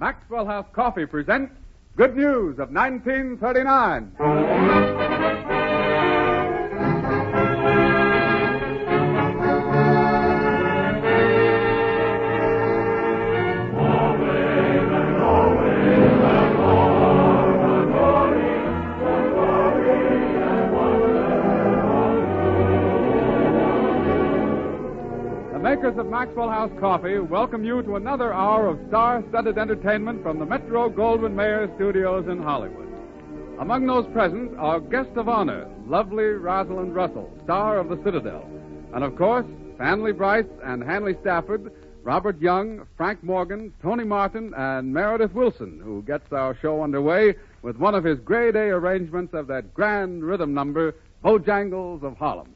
Maxwell House Coffee presents Good News of 1939. Makers of Maxwell House Coffee welcome you to another hour of star-studded entertainment from the Metro-Goldwyn-Mayer studios in Hollywood. Among those present are guests of honor, lovely Rosalind Russell, star of The Citadel. And of course, Stanley Bryce and Hanley Stafford, Robert Young, Frank Morgan, Tony Martin, and Meredith Wilson, who gets our show underway with one of his grade A arrangements of that grand rhythm number, Bojangles of Harlem.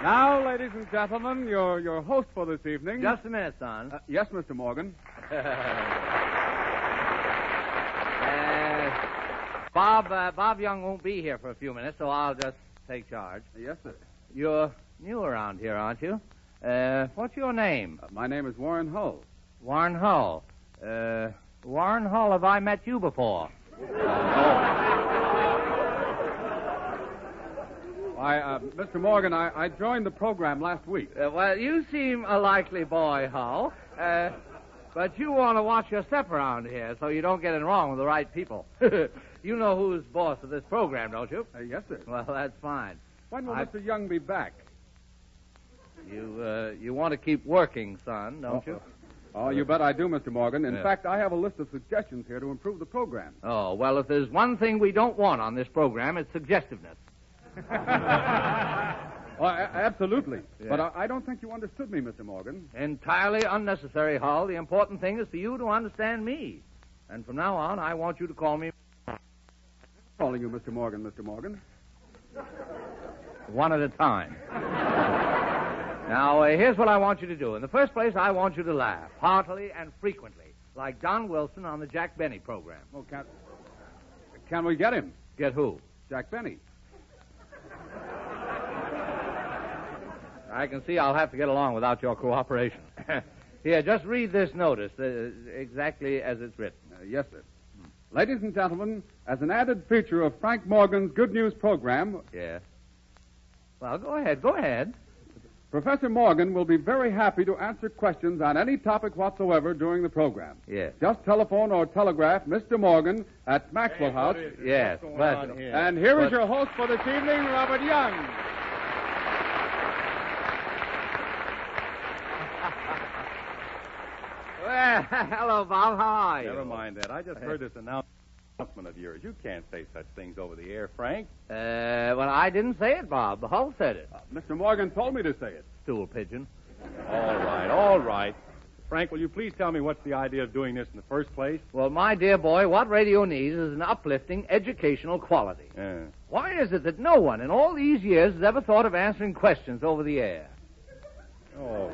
Now, ladies and gentlemen, your host for this evening. Just a minute, son. Yes, Mr. Morgan. Bob Young won't be here for a few minutes, so I'll just take charge. Yes, sir. You're new around here, aren't you? What's your name? My name is Warren Hull. Warren Hull. Warren Hull, have I met you before? Mr. Morgan, I joined the program last week. Well, you seem a likely boy, Hull. But you want to watch your step around here so you don't get it wrong with the right people. You know who's boss of this program, don't you? Yes, sir. Well, that's fine. When will Mr. Young be back? You want to keep working, son, don't you? Oh, you bet I do, Mr. Morgan. In fact, I have a list of suggestions here to improve the program. Oh, well, if there's one thing we don't want on this program, it's suggestiveness. Absolutely. Yeah. But I don't think you understood me, Mr. Morgan. Entirely unnecessary, Hull. The important thing is for you to understand me. And from now on, I want you to call me... Calling you Mr. Morgan, Mr. Morgan. One at a time. Now, here's what I want you to do. In the first place, I want you to laugh, heartily and frequently, like Don Wilson on the Jack Benny program. Oh, can we get him? Get who? Jack Benny. I can see I'll have to get along without your cooperation. Here, just read this notice, exactly as it's written. Yes, sir. Ladies and gentlemen, as an added feature of Frank Morgan's Good News program... Yeah. Well, go ahead. Professor Morgan will be very happy to answer questions on any topic whatsoever during the program. Yes. Just telephone or telegraph Mr. Morgan at Maxwell House. Yes, pleasure. And here is your host for this evening, Robert Young. Well, hello, Bob. How are you? Never mind that. I just heard this announcement of yours. You can't say such things over the air, Frank. Well, I didn't say it, Bob. Hull said it. Mr. Morgan told me to say it. Stool pigeon. All right. Frank, will you please tell me what's the idea of doing this in the first place? Well, my dear boy, what radio needs is an uplifting educational quality. Yeah. Why is it that no one in all these years has ever thought of answering questions over the air? Oh.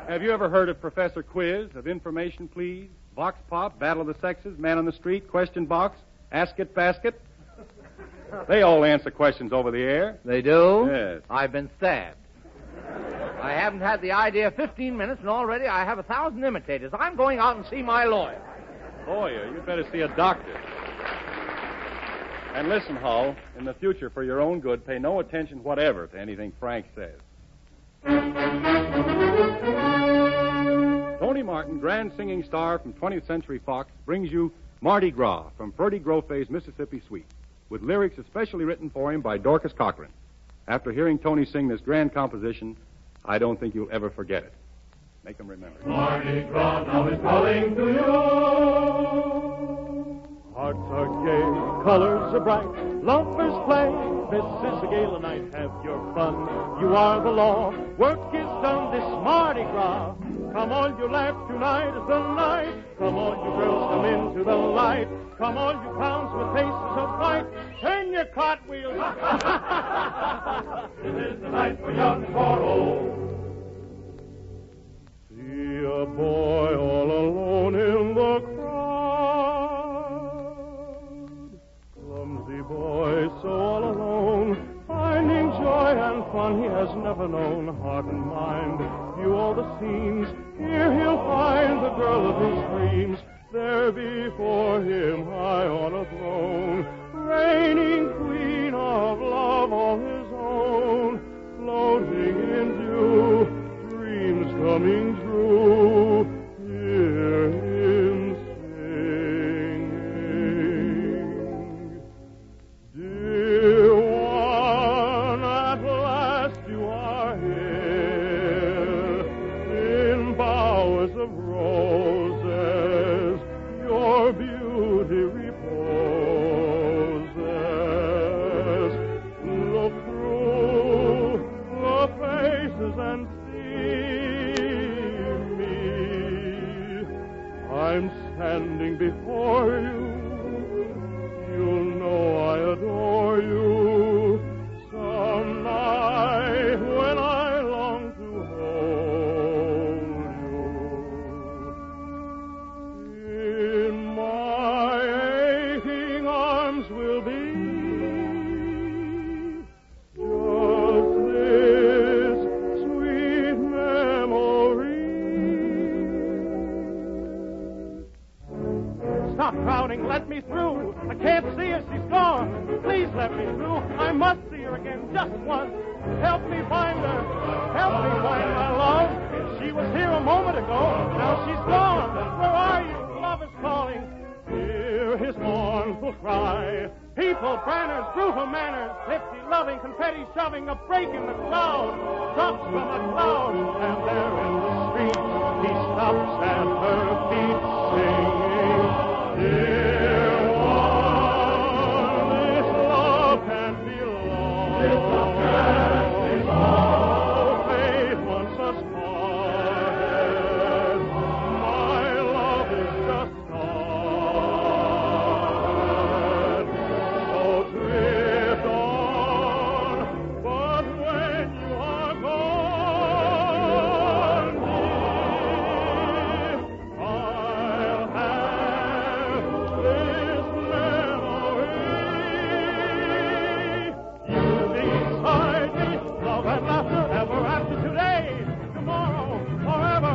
Have you ever heard of Professor Quiz, of Information Please, Vox Pop, Battle of the Sexes, Man on the Street, Question Box, Ask It Basket? They all answer questions over the air. They do? Yes. I've been stabbed. I haven't had the idea 15 minutes, and already I have 1,000 imitators. I'm going out and see my lawyer. Lawyer, you'd better see a doctor. And listen, Hull, in the future, for your own good, pay no attention whatever to anything Frank says. Tony Martin, grand singing star from 20th Century Fox, brings you Mardi Gras from Ferdy Grofe's Mississippi Suite, with lyrics especially written for him by Dorcas Cochran. After hearing Tony sing this grand composition, I don't think you'll ever forget it. Make them remember. Mardi Gras now is calling to you. Hearts are gay, colors are bright, lovers play. This is a gala night, have your fun. You are the law, work is done this Mardi Gras. Come on, you laugh, tonight is the night. Come on, you girls, come into the light. Come on, you clowns with faces of white. Turn your cartwheels. This is the night for young and for old. See a boy all alone in the crowd. Clumsy boy, so all alone, finding joy and fun he has never known. Heart and mind, view all the scenes. Here he'll find the girl of his dreams. There before him, high on a throne, reigning queen of love all his own, floating in dew, dreams coming true. Hear him singing. Dear one, at last you are here, in bowers of roses, your beauty reposes. Look through the faces and see me. I'm standing before you. You'll know I adore you. Some night when I long to hold you. In my aching arms will be just this sweet memory. Stop crowding, let me through. I can't see her, she's gone. Please let me through. I must see her again, just once. Help me find her. Help me find my love. She was here a moment ago. Now she's gone. Where are you? Love is calling. Hear his mournful cry. People, banners, brutal manners, lifty, loving, confetti shoving, a break in the crowd. Drops from a cloud, and there in the street, he stops at her feet, singing, Dear one, this love can't be long. This love can't be long. Fate wants us parted. My love is just started. So drift on, but when you are gone, dear, I'll have this memory. You beside me, love and laughter ever after today, tomorrow, forever.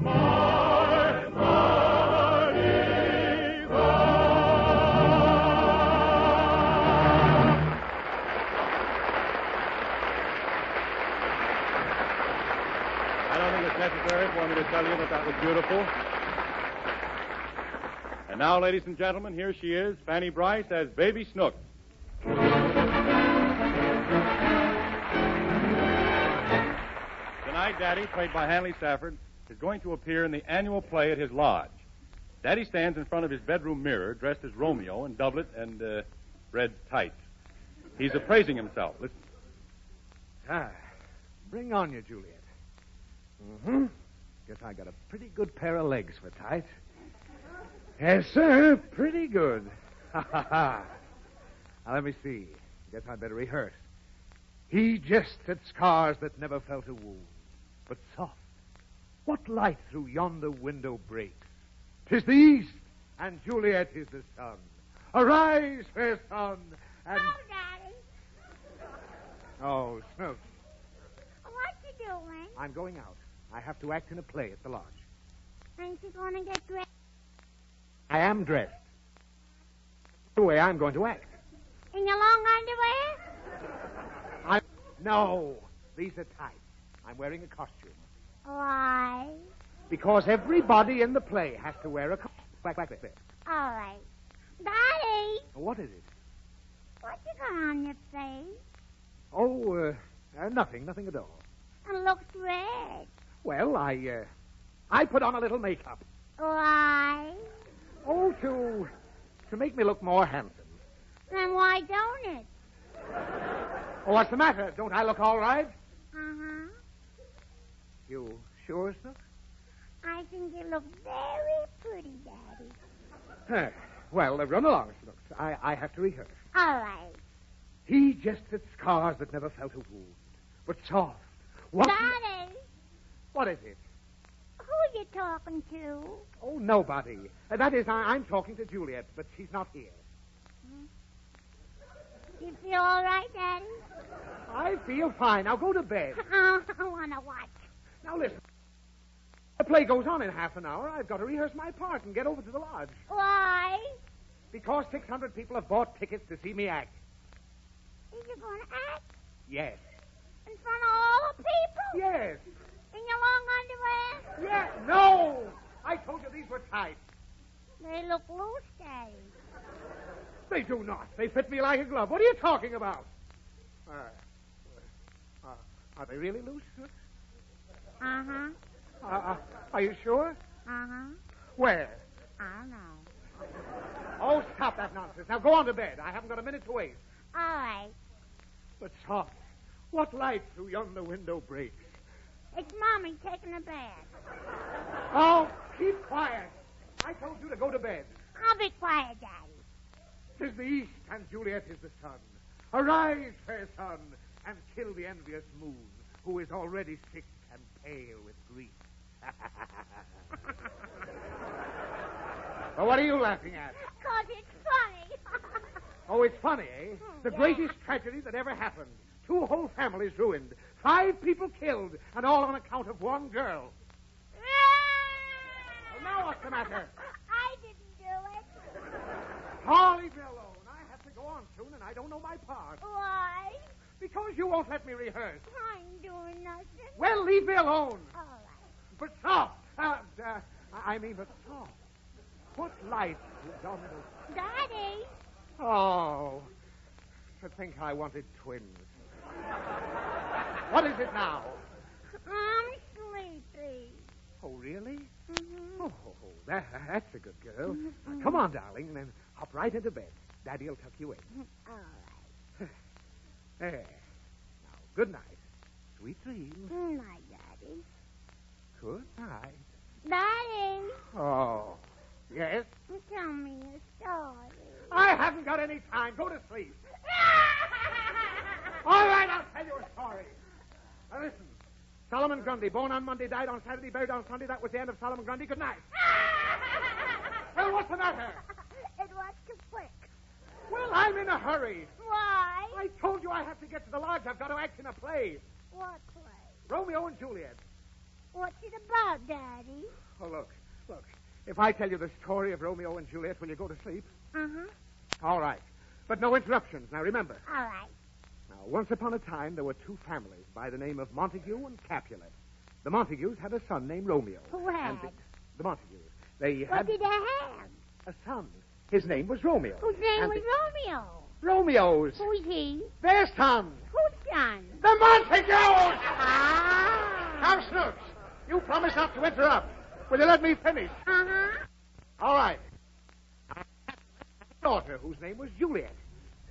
My Mardi Gras. I don't think it's necessary for me to tell you that that was beautiful. And now, ladies and gentlemen, here she is, Fanny Bryce as Baby Snook. Tonight, Daddy, played by Hanley Stafford, is going to appear in the annual play at his lodge. Daddy stands in front of his bedroom mirror, dressed as Romeo in doublet and red tights. He's appraising himself. Listen. Ah, bring on your Juliet. Mm-hmm. Guess I got a pretty good pair of legs for tights. Yes, sir. Pretty good. Ha, ha, ha. Now, let me see. Guess I'd better rehearse. He jested scars that never felt a wound, but soft. What light through yonder window breaks? 'Tis the east, and Juliet is the sun. Arise, fair sun, and... Oh, Daddy. Oh, Snooks. What you doing? I'm going out. I have to act in a play at the lodge. Ain't you going to get dressed? I am dressed. The way I'm going to act. In your long underwear? No, these are tights. I'm wearing a costume. Why? Because everybody in the play has to wear a costume. Like this. All right. Daddy, What is it? what you got on your face? Oh, nothing at all. It looks red. Well, I put on a little makeup. Why? Oh, to make me look more handsome. Then why don't it? Oh, what's the matter? Don't I look all right? Uh-huh. You sure, Snooks? I think you look very pretty, Daddy. Well, run along, Snooks. I have to rehearse. All right. He jested scars that never felt a wound, but soft. What? Daddy, What is it? who are you talking to? Oh, nobody. That is, I'm talking to Juliet, but she's not here. You feel all right, Daddy? I feel fine. Now go to bed. I want to watch. Now listen. The play goes on in half an hour. I've got to rehearse my part and get over to the lodge. Why? Because 600 people have bought tickets to see me act. Are you going to act Yes. in front of all the people? Yes. In your long underwear? Yes. No! I told you these were tight. They look loose, Daddy. They do not. They fit me like a glove. What are you talking about? Are they really loose? Uh-huh. Are you sure? Uh-huh. Where? I don't know. Oh, stop that nonsense. Now go on to bed. I haven't got a minute to waste. All right. But soft. What light through yonder window breaks? It's Mommy taking a bath. Oh, keep quiet. I told you to go to bed. I'll be quiet, Daddy. 'Tis the east, and Juliet is the sun. Arise, fair sun, and kill the envious moon, who is already sick and pale with grief. Well, what are you laughing at? 'Cause it's funny. Oh, it's funny, eh? The yeah. greatest tragedy that ever happened. 2 whole families ruined. 5 people killed, and all on account of one girl. Well, now what's the matter? I didn't do it. Oh, leave me alone. I have to go on soon, and I don't know my part. Why? Because you won't let me rehearse. I ain't doing nothing. Well, leave me alone. All right. But soft. But soft. What light is on the... Daddy. Oh, to think I wanted twins. What is it now? I'm sleepy. Oh, really? Mm-hmm. Oh, that's a good girl. Now, come on, darling, and then hop right into bed. Daddy'll tuck you in. All right. There. Now, good night. Sweet dreams. Good night, Daddy. Good night. Daddy. Oh, yes? Tell me a story. I haven't got any time. Go to sleep. All right, I'll tell you a story. Now, listen. Solomon Grundy, born on Monday, died on Saturday, buried on Sunday. That was the end of Solomon Grundy. Good night. Well, what's the matter? It was too quick. Well, I'm in a hurry. Why? I told you I have to get to the lodge. I've got to act in a play. What play? Romeo and Juliet. What's it about, Daddy? Oh, look. If I tell you the story of Romeo and Juliet, will you go to sleep? Uh-huh. All right. But no interruptions. Now, remember. All right. Now, once upon a time, there were 2 families by the name of Montague and Capulet. The Montagues had a son named Romeo. Who had? And the Montagues. They What had did they have? a son. His name was Romeo. Whose name And was Romeo? Romeo's. Who's he? Their son. Whose son? The Montagues! Ah. Now, Snooks, you promised not to interrupt. Will you let me finish? Uh-huh. All right. I had a daughter whose name was Juliet,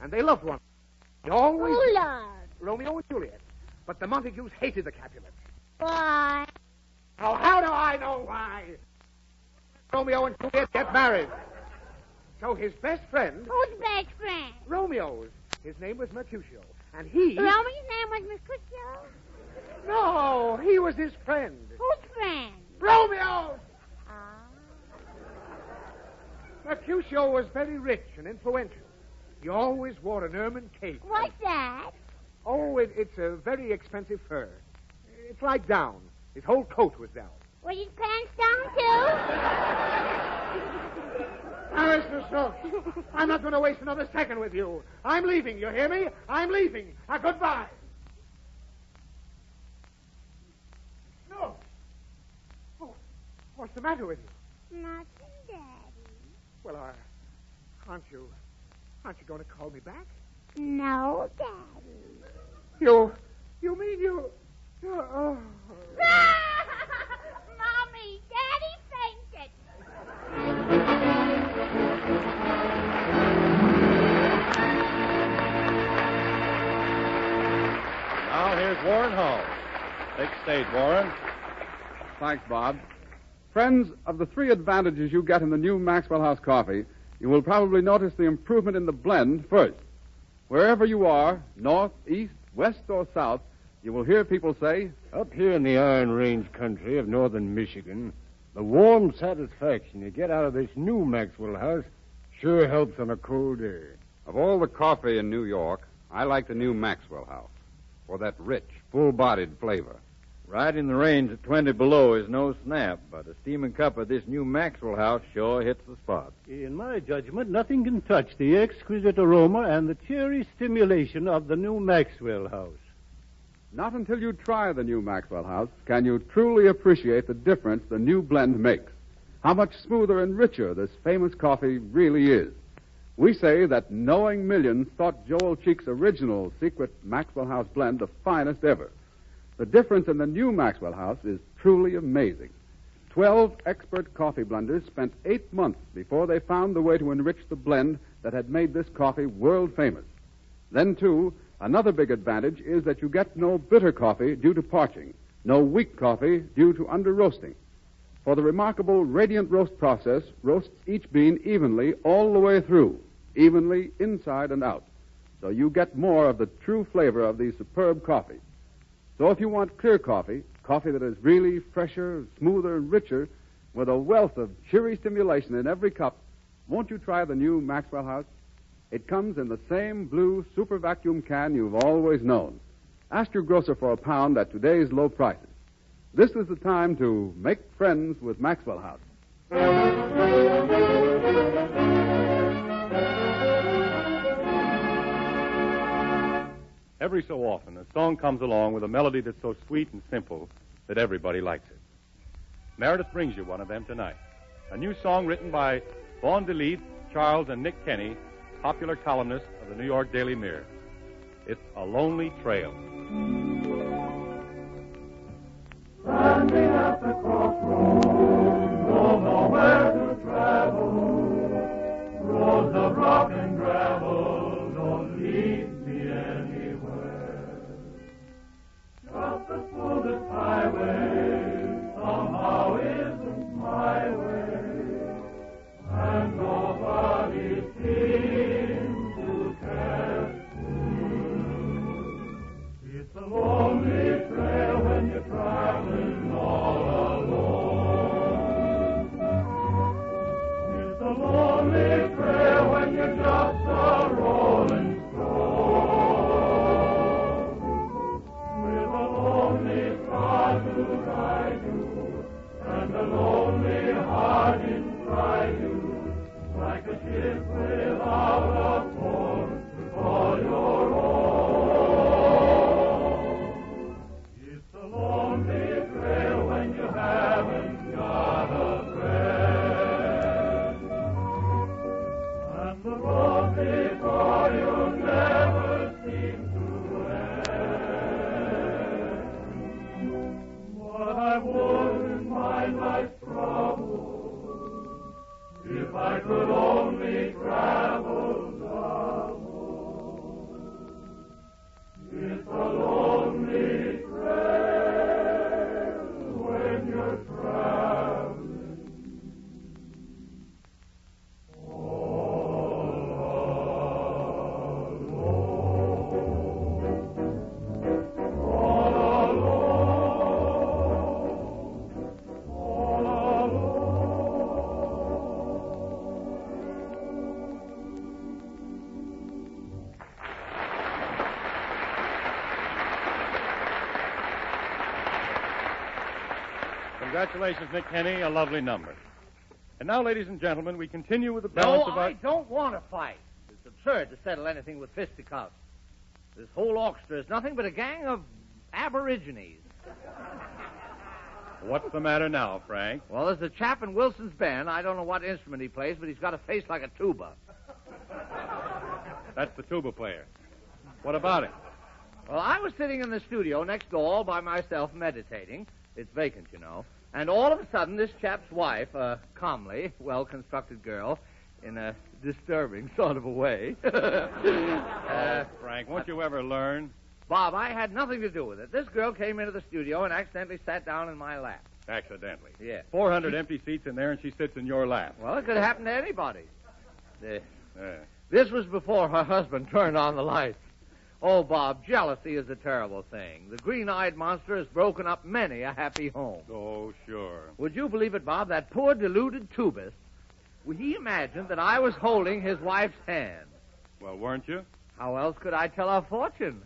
and they loved one. They always Who loved? Romeo and Juliet. But the Montagues hated the Capulets. Why? Now, how do I know why? Romeo and Juliet get married. So his best friend... Who's best friend? Romeo's. His name was Mercutio. And he... Romeo's name was Mercutio? No, he was his friend. Whose friend? Romeo's! Ah. Mercutio was very rich and influential. He always wore an ermine cape. What's that? Oh, it's a very expensive fur. It's like down. His whole coat was down. Were his pants down, too? Now, Mr. Stokes, I'm not going to waste another second with you. I'm leaving, you hear me? I'm leaving. Now, goodbye. No. Oh, what's the matter with you? Nothing, Daddy. Well, aren't you going to call me back? No, Daddy. You mean you... Oh. Mommy, Daddy fainted. Now here's Warren Hall. Take stage, Warren. Thanks, Bob. Friends, of the three advantages you get in the new Maxwell House coffee, you will probably notice the improvement in the blend first. Wherever you are, north, east, west, or south, you will hear people say, Up here in the Iron Range country of northern Michigan, the warm satisfaction you get out of this new Maxwell House sure helps on a cold day. Of all the coffee in New York, I like the new Maxwell House for that rich, full-bodied flavor. Right in the range at 20 below is no snap, but a steaming cup of this new Maxwell House sure hits the spot. In my judgment, nothing can touch the exquisite aroma and the cheery stimulation of the new Maxwell House. not until you try the new Maxwell House can you truly appreciate the difference the new blend makes. How much smoother and richer this famous coffee really is. We say that knowing millions thought Joel Cheek's original secret Maxwell House blend the finest ever. The difference in the new Maxwell House is truly amazing. 12 expert coffee blenders spent 8 months before they found the way to enrich the blend that had made this coffee world famous. Then, too, another big advantage is that you get no bitter coffee due to parching, no weak coffee due to under-roasting. For the remarkable radiant roast process roasts each bean evenly all the way through, evenly inside and out. So you get more of the true flavor of these superb coffees. So if you want clear coffee, coffee that is really fresher, smoother, and richer, with a wealth of cheery stimulation in every cup, won't you try the new Maxwell House? It comes in the same blue super vacuum can you've always known. Ask your grocer for a pound at today's low prices. This is the time to make friends with Maxwell House. Every so often, a song comes along with a melody that's so sweet and simple that everybody likes it. Meredith brings you one of them tonight. A new song written by Vaughn DeLeith, Charles, and Nick Kenny, popular columnists of the New York Daily Mirror. It's A Lonely Trail. Standing at the crossroads, don't know where to travel. Roads of rock and gravel don't lead me anywhere. Just the smoothest highway somehow isn't my way, and nobody seems to care. It's a lonely trail when you're traveling all alone. It's a lonely trail when you're just a rolling stone. With a lonely star to guide you, and a lonely heart inside you, like a ship without a port to call your own. It's a lonely trail when you haven't got a friend, and the road before you never seems to end. But I wouldn't mind life's trouble if I could only travel alone. It's a lonely trail when you're Congratulations, Nick Kenny. A lovely number. And now, ladies and gentlemen, we continue with the balance No, of our... I don't want to fight. It's absurd to settle anything with fisticuffs. This whole orchestra is nothing but a gang of aborigines. What's the matter now, Frank? Well, there's a chap in Wilson's band. I don't know what instrument he plays, but he's got a face like a tuba. That's the tuba player. What about it? Well, I was sitting in the studio next door all by myself meditating. It's vacant, you know. And all of a sudden, this chap's wife, a comely, well-constructed girl, in a disturbing sort of a way. Frank, won't you ever learn? Bob, I had nothing to do with it. This girl came into the studio and accidentally sat down in my lap. Accidentally. Yeah. 400 empty seats in there, and she sits in your lap. Well, it could happen to anybody. This was before her husband turned on the lights. Oh, Bob, jealousy is a terrible thing. The green-eyed monster has broken up many a happy home. Oh, sure. Would you believe it, Bob? That poor deluded tubist, he imagined that I was holding his wife's hand. Well, weren't you? How else could I tell her fortune?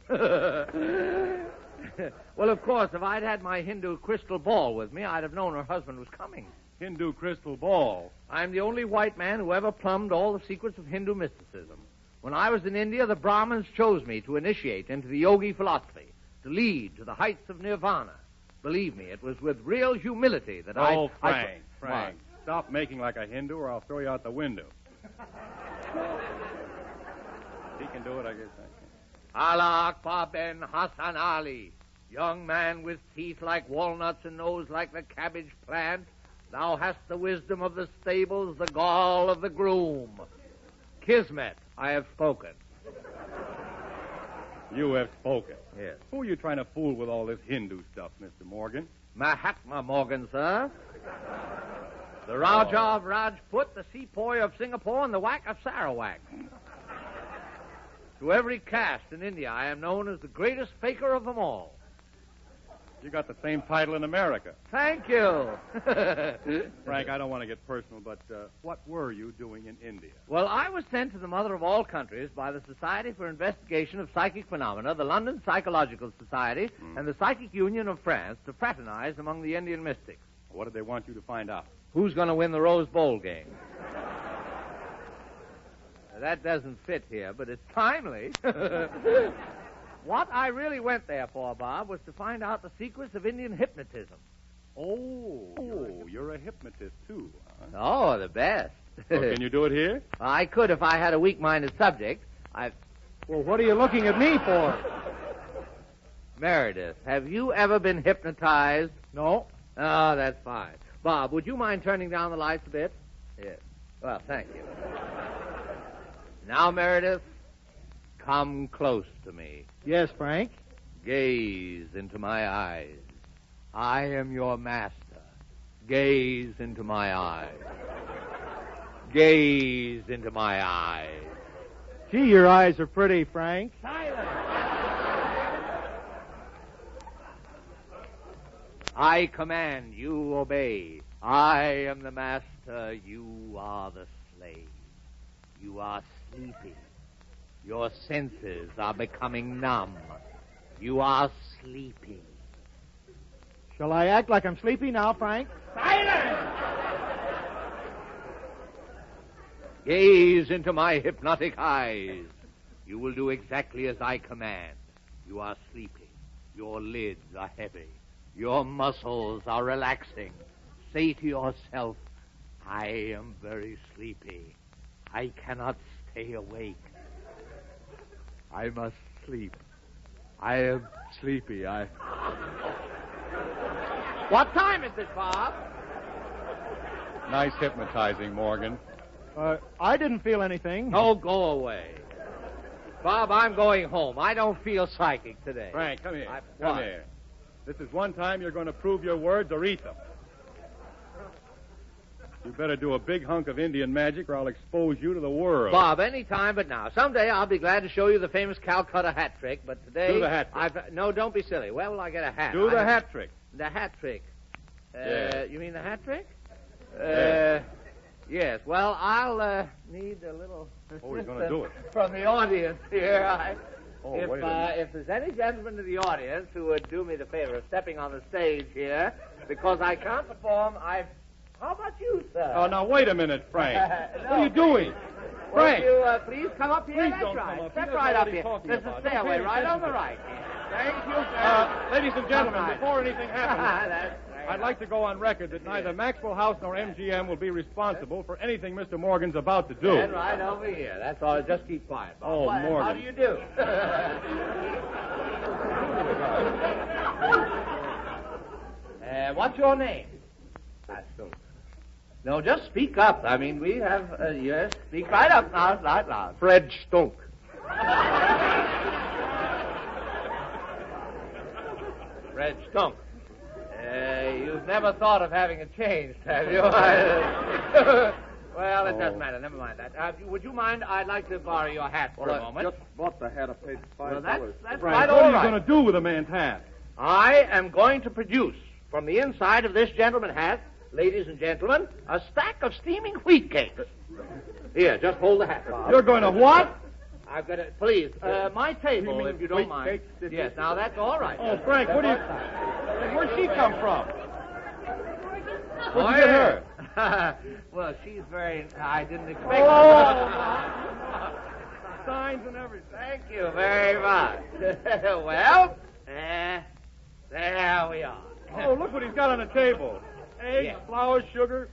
Well, of course, if I'd had my Hindu crystal ball with me, I'd have known her husband was coming. Hindu crystal ball. I'm the only white man who ever plumbed all the secrets of Hindu mysticism. When I was in India, the Brahmins chose me to initiate into the yogi philosophy, to lead to the heights of nirvana. Believe me, it was with real humility that Frank, Frank. Stop making like a Hindu or I'll throw you out the window. He can do it, I guess I can. Allah Akbar ben Hassan Ali, young man with teeth like walnuts and nose like the cabbage plant, thou hast the wisdom of the stables, the gall of the groom. Kismet, I have spoken. You have spoken. Yes. Who are you trying to fool with all this Hindu stuff, Mr. Morgan? Mahatma Morgan, sir. The Raja of Rajput, the sepoy of Singapore, and the whack of Sarawak. To every caste in India, I am known as the greatest faker of them all. You got the same title in America. Thank you. Frank, I don't want to get personal, but what were you doing in India? Well, I was sent to the mother of all countries by the Society for Investigation of Psychic Phenomena, the London Psychological Society, and the Psychic Union of France to fraternize among the Indian mystics. What did they want you to find out? Who's going to win the Rose Bowl game? That doesn't fit here, but it's timely. What I really went there for, Bob, was to find out the secrets of Indian hypnotism. Oh, you're a hypnotist, too, huh? Oh, the best. Well, can you do it here? I could if I had a weak-minded subject. Well, what are you looking at me for? Meredith, have you ever been hypnotized? No. Oh, that's fine. Bob, would you mind turning down the lights a bit? Yes. Well, thank you. Now, Meredith, come close to me. Yes, Frank. Gaze into my eyes. I am your master. Gaze into my eyes. Gaze into my eyes. Gee, your eyes are pretty, Frank. Silence! I command, you obey. I am the master, you are the slave. You are sleepy. Your senses are becoming numb. You are sleepy. Shall I act like I'm sleepy now, Frank? Silence! Gaze into my hypnotic eyes. You will do exactly as I command. You are sleepy. Your lids are heavy. Your muscles are relaxing. Say to yourself, I am very sleepy. I cannot stay awake. I must sleep. I am sleepy. What time is it, Bob? Nice hypnotizing, Morgan. I didn't feel anything. Oh, go away. Bob, I'm going home. I don't feel psychic today. Frank, come here. What? Come here. This is one time you're going to prove your words or eat them. You better do a big hunk of Indian magic or I'll expose you to the world. Bob, any time but now. Someday I'll be glad to show you the famous Calcutta hat trick, but today... Do the hat trick. No, don't be silly. Where will I get a hat? Do the hat trick. The hat trick. Yeah. You mean the hat trick? Yeah. Yes. Well, I'll need a little... Oh, he's going to do it. From the audience here. Wait a minute. If there's any gentleman in the audience who would do me the favor of stepping on the stage here because I can't perform, How about you, sir? Oh, now, wait a minute, Frank. No. What are you doing? Frank! Will you please come up here? Please That's don't right. come up. Step He doesn't right know up what he's here. talking There's about. a Don't stairway pay right on attention. the right. Thank you, sir. Ladies and gentlemen, Right. before anything happens, That's I'd like to go on record that neither Maxwell House nor MGM will be responsible for anything Mr. Morgan's about to do. Stand right over here. That's all. Just keep quiet. Bob. Oh, Morgan. How do you do? What's your name? No, just speak up. I mean, we have, yes, speak right up now, right loud. Fred Stunk. Fred Stunk. You've never thought of having it changed, have you? Well, it doesn't matter. Never mind that. Would you mind? I'd like to borrow your hat for a moment. Just bought the hat. I paid $5. Well, that's Frank, right, what all are you right. going to do with a man's hat? I am going to produce from the inside of this gentleman's hat, ladies and gentlemen, a stack of steaming wheat cakes. Here, just hold the hat, Bob. You're going to what? I've got it. Please, my table, mean if you don't wheat mind. cakes? Yes, now that's all right. Oh, Frank, what do you... Where'd she come from? Where'd you get her? Well, she's very... I didn't expect Signs and everything. Thank you very much. Well, there we are. Oh, look what he's got on the table. Eggs, Yeah. flour, sugar.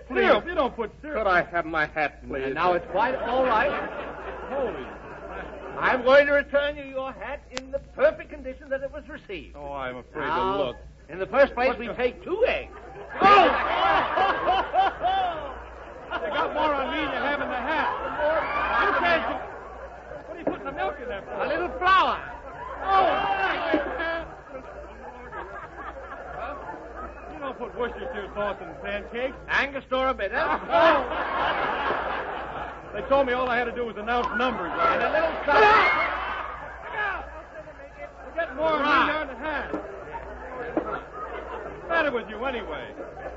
Please. Syrup. You don't put syrup. Could I have my hat, please? And now it's quite all right. Holy... I'm going to return you your hat in the perfect condition that it was received. Oh, I'm afraid Now, to look. in the first place, What's we the- take 2 eggs. Oh! They got more on me than you have in the hat. You can't... What are you putting the milk in there for? A little flour. You don't put Worcestershire sauce in pancakes. Angostura bitter. They told me all I had to do was announce numbers. And a little salt. We're getting more on me than the hat. What's the matter with you anyway?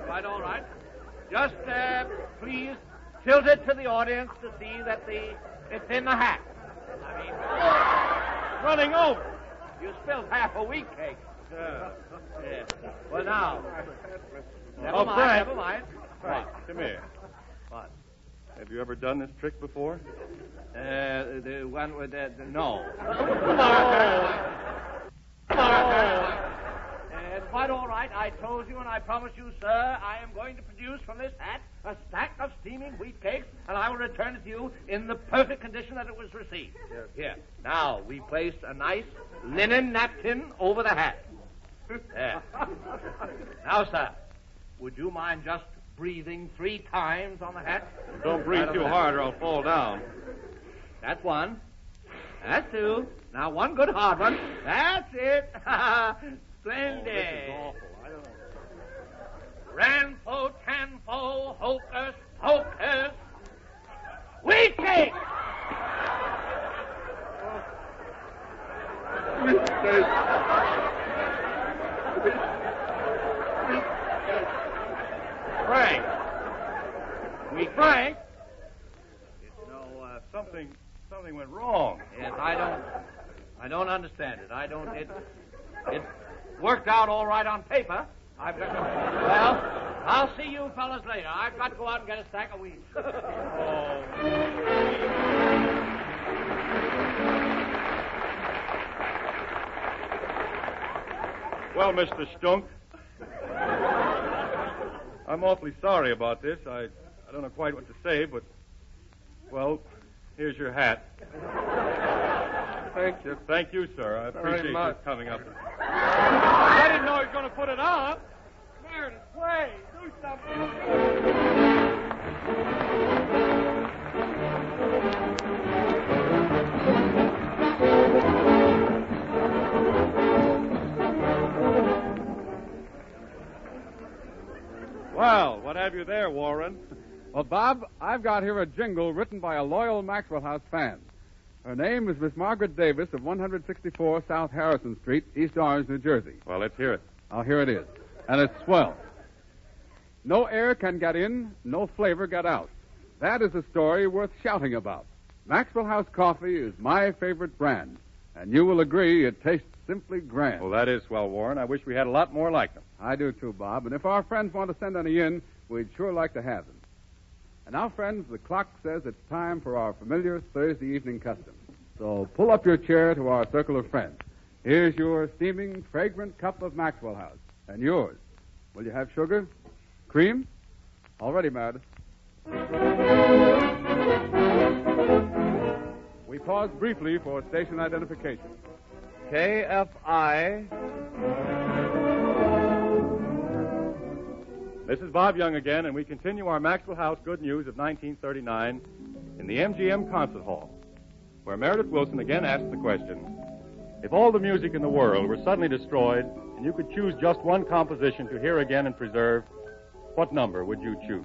Right, all right. Just, please, tilt it to the audience to see that it's in the hat. I mean, Running over. you spilled half a wheat cake. Yeah. Yeah. Well, now. Never Oh, mind, Frank. never mind. Frank, come here. What? Have you ever done this trick before? The one with the no. It's quite all right. I told you and I promise you, sir, I am going to produce from this hat a stack of steaming wheat cakes, and I will return it to you in the perfect condition that it was received. Yes. Here. Now, we place a nice linen napkin over the hat. There. Now, sir, would you mind just breathing 3 times on the hat? Don't breathe too hard or I'll fall down. That's 1. That's 2. Now 1 good hard one. That's it. Splendid. Ranfo, tanfo, hocus, pocus. Wheat cake! Frank! Frank! Something went wrong. Yes, I don't understand it. It worked out all right on paper. Well, I'll see you fellas later. I've got to go out and get a stack of wheat. Well, Mr. Stunk, I'm awfully sorry about this. I don't know quite what to say, but, well, here's your hat. Thank you. Thank you, sir. I appreciate you much. coming up. I didn't know he was going to put it on. There it is. Play. Do something. Well, what have you there, Warren? Well, Bob, I've got here a jingle written by a loyal Maxwell House fan. Her name is Miss Margaret Davis of 164 South Harrison Street, East Orange, New Jersey. Well, let's hear it. Oh, here it is. And it's swell. No air can get in, no flavor get out. That is a story worth shouting about. Maxwell House coffee is my favorite brand. And you will agree it tastes simply grand. Well, that is swell, Warren. I wish we had a lot more like them. I do too, Bob. And if our friends want to send any in, we'd sure like to have them. And now, friends, the clock says it's time for our familiar Thursday evening custom. So pull up your chair to our circle of friends. Here's your steaming, fragrant cup of Maxwell House. And yours. Will you have sugar? Cream? All ready, Meredith. We pause briefly for station identification. KFI. This is Bob Young again, and we continue our Maxwell House Good News of 1939 in the MGM Concert Hall, where Meredith Wilson again asks the question, if all the music in the world were suddenly destroyed and you could choose just one composition to hear again and preserve, what number would you choose?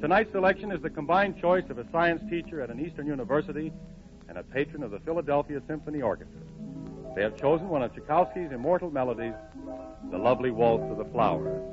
Tonight's selection is the combined choice of a science teacher at an Eastern university and a patron of the Philadelphia Symphony Orchestra. They have chosen one of Tchaikovsky's immortal melodies, the lovely Waltz of the Flowers.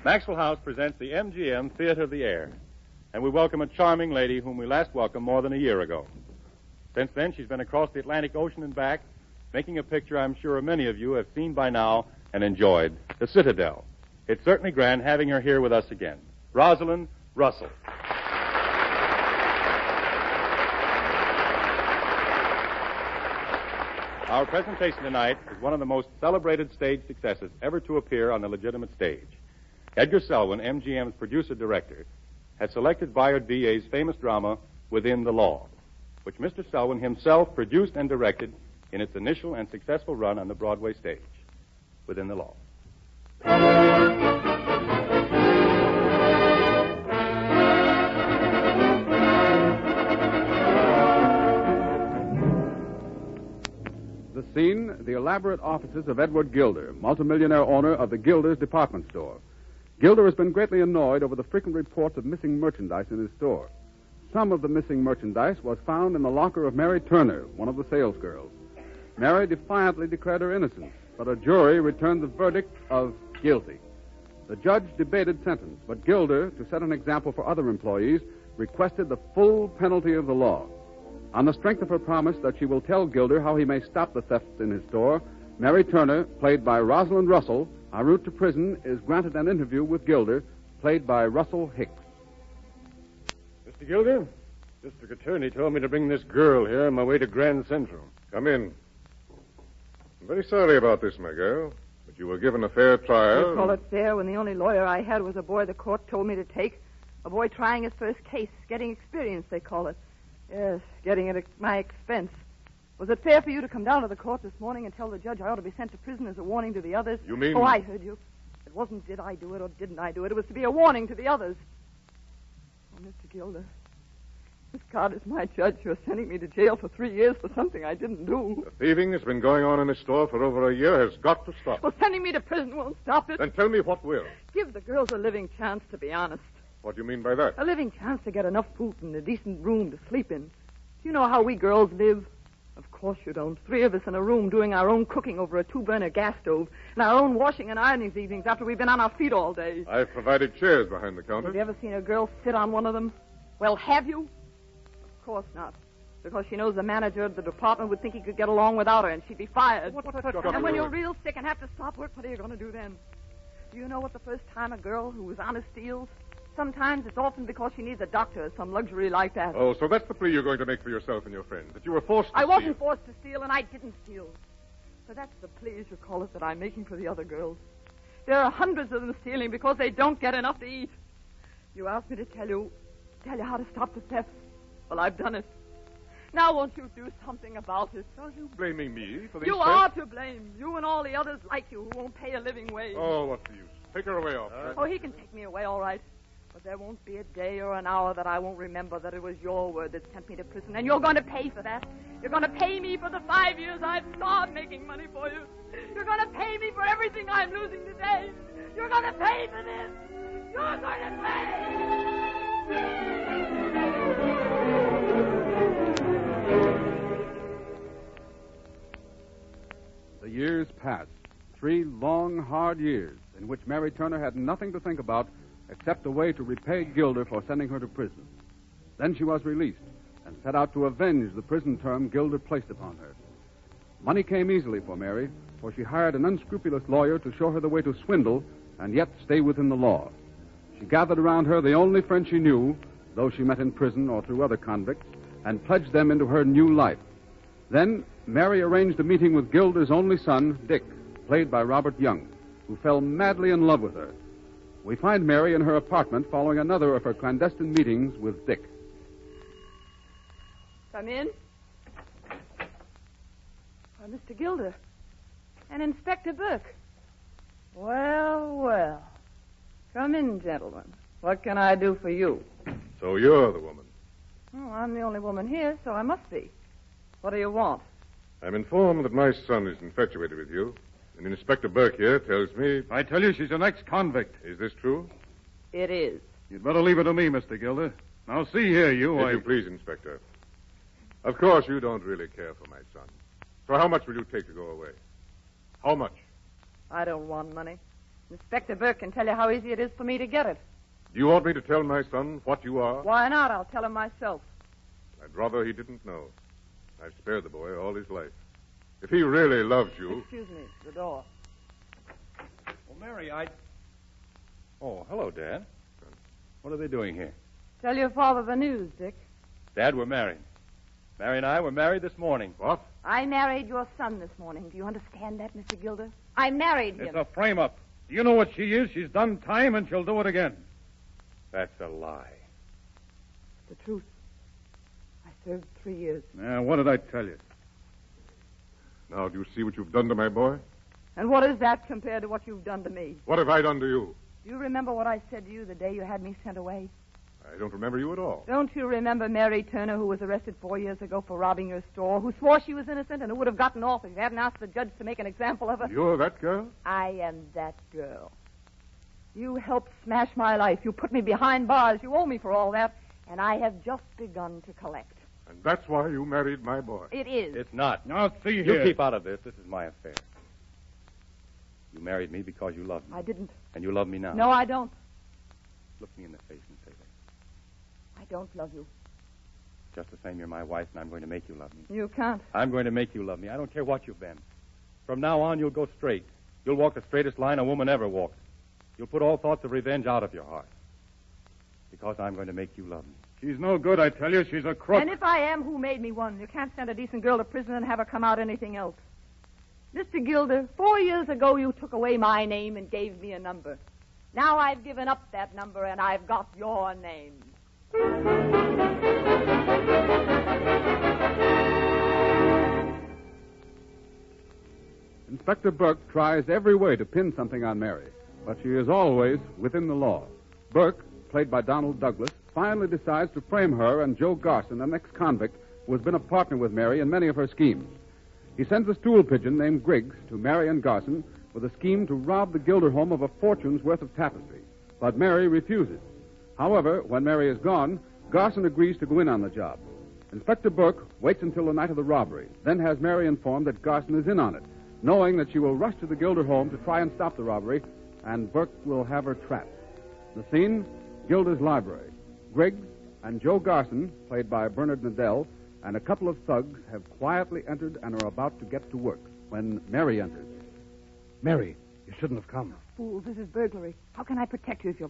Maxwell House presents the MGM Theater of the Air, and we welcome a charming lady whom we last welcomed more than a year ago. Since then, she's been across the Atlantic Ocean and back, making a picture I'm sure many of you have seen by now and enjoyed, The Citadel. It's certainly grand having her here with us again. Rosalind Russell. Our presentation tonight is one of the most celebrated stage successes ever to appear on the legitimate stage. Edgar Selwyn, MGM's producer-director, has selected Bayard B.A.'s famous drama, Within the Law, which Mr. Selwyn himself produced and directed in its initial and successful run on the Broadway stage. Within the Law. The scene, the elaborate offices of Edward Gilder, multimillionaire owner of the Gilder's department store. Gilder has been greatly annoyed over the frequent reports of missing merchandise in his store. Some of the missing merchandise was found in the locker of Mary Turner, one of the salesgirls. Mary defiantly declared her innocence, but a jury returned the verdict of guilty. The judge debated sentence, but Gilder, to set an example for other employees, requested the full penalty of the law. On the strength of her promise that she will tell Gilder how he may stop the thefts in his store, Mary Turner, played by Rosalind Russell, en route to prison, is granted an interview with Gilder, played by Russell Hicks. Mr. Gilder, district attorney told me to bring this girl here on my way to Grand Central. Come in. I'm very sorry about this, my girl, but you were given a fair trial. You call it fair when the only lawyer I had was a boy the court told me to take. A boy trying his first case, getting experience, they call it. Yes, getting it at my expense. Was it fair for you to come down to the court this morning and tell the judge I ought to be sent to prison as a warning to the others? You mean... Oh, I heard you. It wasn't did I do it or didn't I do it. It was to be a warning to the others. Oh, Mr. Gilder, Miss God is my judge. You're sending me to jail for 3 years for something I didn't do. The thieving that's been going on in this store for over a year has got to stop. Well, sending me to prison won't stop it. Then tell me what will. Give the girls a living chance, to be honest. What do you mean by that? A living chance to get enough food and a decent room to sleep in. Do you know how we girls live? Of course you don't. 3 of us in a room doing our own cooking over a 2-burner gas stove and our own washing and ironing evenings after we've been on our feet all day. I've provided chairs behind the counter. Have you ever seen a girl sit on one of them? Well, have you? Of course not. Because she knows the manager of the department would think he could get along without her and she'd be fired. And when you're real sick and have to stop work, what are you going to do then? Do you know what the first time a girl who was honest steals? Sometimes it's often because she needs a doctor or some luxury like that. Oh, so that's the plea you're going to make for yourself and your friends, that you were forced to I steal. wasn't forced to steal, and I didn't steal. But that's the plea, as you call it, that I'm making for the other girls. There are hundreds of them stealing because they don't get enough to eat. You asked me to tell you how to stop the theft. Well, I've done it. Now won't you do something about it? Are you blaming me for these You thefts? are to blame. You and all the others like you who won't pay a living wage. Oh, what's the use? Take her away, officer. Oh, he can take me away, all right. But there won't be a day or an hour that I won't remember that it was your word that sent me to prison. And you're going to pay for that. You're going to pay me for the 5 years I've starved making money for you. You're going to pay me for everything I'm losing today. You're going to pay for this. You're going to The years passed. 3 long, hard years in which Mary Turner had nothing to think about except a way to repay Gilder for sending her to prison. Then she was released and set out to avenge the prison term Gilder placed upon her. Money came easily for Mary, for she hired an unscrupulous lawyer to show her the way to swindle and yet stay within the law. She gathered around her the only friends she knew, those she met in prison or through other convicts, and pledged them into her new life. Then Mary arranged a meeting with Gilder's only son, Dick, played by Robert Young, who fell madly in love with her. We find Mary in her apartment following another of her clandestine meetings with Dick. Come in. Mr. Gilder. And Inspector Burke. Well, well. Come in, gentlemen. What can I do for you? So you're the woman. Oh, I'm the only woman here, so I must be. What do you want? I'm informed that my son is infatuated with you. And Inspector Burke here tells me... I tell you, she's an ex-convict. Is this true? It is. You'd better leave it to me, Mr. Gilder. Now, see here, If you please, Inspector. Of course, you don't really care for my son. So how much will you take to go away? How much? I don't want money. Inspector Burke can tell you how easy it is for me to get it. Do you want me to tell my son what you are? Why not? I'll tell him myself. I'd rather he didn't know. I've spared the boy all his life. If he really loves you... Excuse me, the door. Well, Mary, Oh, hello, Dad. What are they doing here? Tell your father the news, Dick. Dad, we're married. Mary and I were married this morning. What? I married your son this morning. Do you understand that, Mr. Gilder? I married him. It's a frame-up. Do you know what she is? She's done time, and she'll do it again. That's a lie. The truth. I served 3 years. Now, what did I tell you? Now, do you see what you've done to my boy? And what is that compared to what you've done to me? What have I done to you? Do you remember what I said to you the day you had me sent away? I don't remember you at all. Don't you remember Mary Turner, who was arrested 4 years ago for robbing your store, who swore she was innocent and who would have gotten off if you hadn't asked the judge to make an example of her? You're that girl? I am that girl. You helped smash my life. You put me behind bars. You owe me for all that, and I have just begun to collect. And that's why you married my boy. It is. It's not. Now, see You here. keep out of this. This is my affair. You married me because you loved me. I didn't. And you love me now. No, I don't. Look me in the face and say that. I don't love you. Just the same, you're my wife, and I'm going to make you love me. You can't. I'm going to make you love me. I don't care what you've been. From now on, you'll go straight. You'll walk the straightest line a woman ever walked. You'll put all thoughts of revenge out of your heart. Because I'm going to make you love me. She's no good, I tell you. She's a crook. And if I am, who made me one? You can't send a decent girl to prison and have her come out anything else. Mr. Gilder, 4 years ago you took away my name and gave me a number. Now I've given up that number and I've got your name. Inspector Burke tries every way to pin something on Mary, but she is always within the law. Burke, played by Donald Douglas, finally decides to frame her and Joe Garson, an ex-convict who has been a partner with Mary in many of her schemes. He sends a stool pigeon named Griggs to Mary and Garson with a scheme to rob the Gilder home of a fortune's worth of tapestry. But Mary refuses. However, when Mary is gone, Garson agrees to go in on the job. Inspector Burke waits until the night of the robbery, then has Mary informed that Garson is in on it, knowing that she will rush to the Gilder home to try and stop the robbery, and Burke will have her trapped. The scene, Gilder's library. Griggs and Joe Garson, played by Bernard Nadell, and a couple of thugs have quietly entered and are about to get to work when Mary enters. Mary, you shouldn't have come. Fool, this is burglary. How can I protect you if you're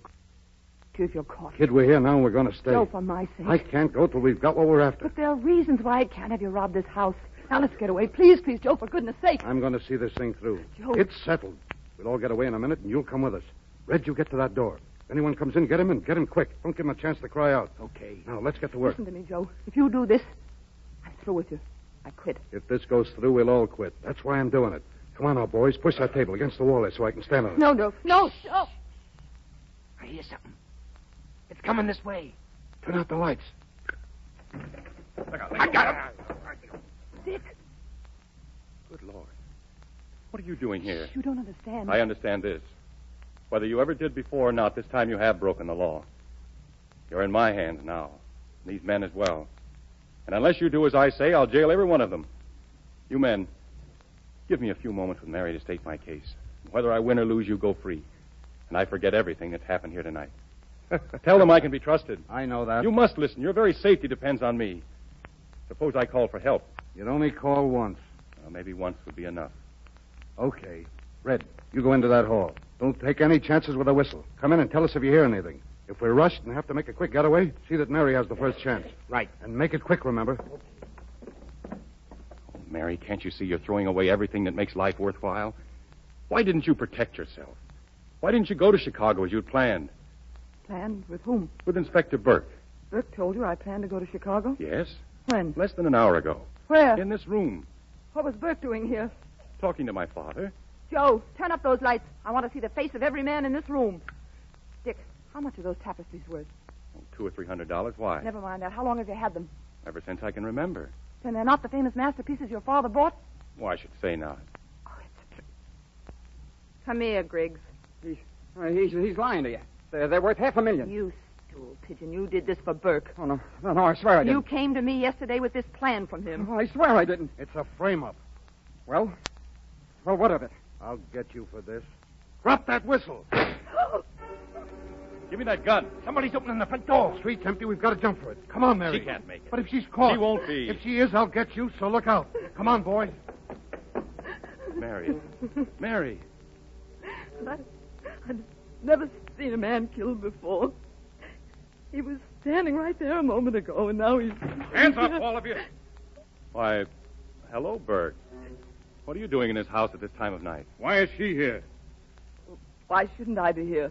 caught? Kid, we're here now and we're going to stay. Joe, for my sake. I can't go till we've got what we're after. But there are reasons why I can't have you rob this house. Now let's get away. Please, please, Joe, for goodness sake. I'm going to see this thing through. Joe. It's settled. We'll all get away in a minute and you'll come with us. Red, you get to that door. If anyone comes in, get him in. Get him quick. Don't give him a chance to cry out. Okay. Now, let's get to work. Listen to me, Joe. If you do this, I'm through with you. I quit. If this goes through, we'll all quit. That's why I'm doing it. Come on now, boys. Push that table against the wall there so I can stand on it. No, Joe. No, Joe. I hear something. It's coming this way. Turn out the lights. I got him. Dick. Good Lord. What are you doing here? You don't understand. I understand this. Whether you ever did before or not, this time you have broken the law. You're in my hands now. These men as well. And unless you do as I say, I'll jail every one of them. You men, give me a few moments with Mary to state my case. Whether I win or lose, you go free. And I forget everything that's happened here tonight. Tell them I can be trusted. I know that. You must listen. Your very safety depends on me. Suppose I call for help. You'd only call once. Well, maybe once would be enough. Okay. Red, you go into that hall. Don't take any chances with a whistle. Come in and tell us if you hear anything. If we're rushed and have to make a quick getaway, see that Mary has the first chance. Right. And make it quick, remember? Oh, Mary, can't you see you're throwing away everything that makes life worthwhile? Why didn't you protect yourself? Why didn't you go to Chicago as you'd planned? Planned? With whom? With Inspector Burke. Burke told you I planned to go to Chicago? Yes. When? Less than an hour ago. Where? In this room. What was Burke doing here? Talking to my father. Joe, turn up those lights. I want to see the face of every man in this room. Dick, how much are those tapestries worth? Oh, $200 or $300. Why? Never mind that. How long have you had them? Ever since I can remember. Then they're not the famous masterpieces your father bought? Well, I should say not. Come here, Griggs. He's lying to you. They're worth $500,000. You stool pigeon. You did this for Burke. Oh, no, I swear I didn't. You came to me yesterday with this plan from him. Oh, I swear I didn't. It's a frame-up. Well, what of it? I'll get you for this. Drop that whistle. Give me that gun. Somebody's opening the front door. Street's empty. We've got to jump for it. Come on, Mary. She can't make it. But if she's caught... She won't be. If she is, I'll get you, so look out. Come on, boys. Mary. Mary. I'd never seen a man killed before. He was standing right there a moment ago, and now he's... Hands up, all of you. Why, hello, Burke. What are you doing in his house at this time of night? Why is she here? Why shouldn't I be here?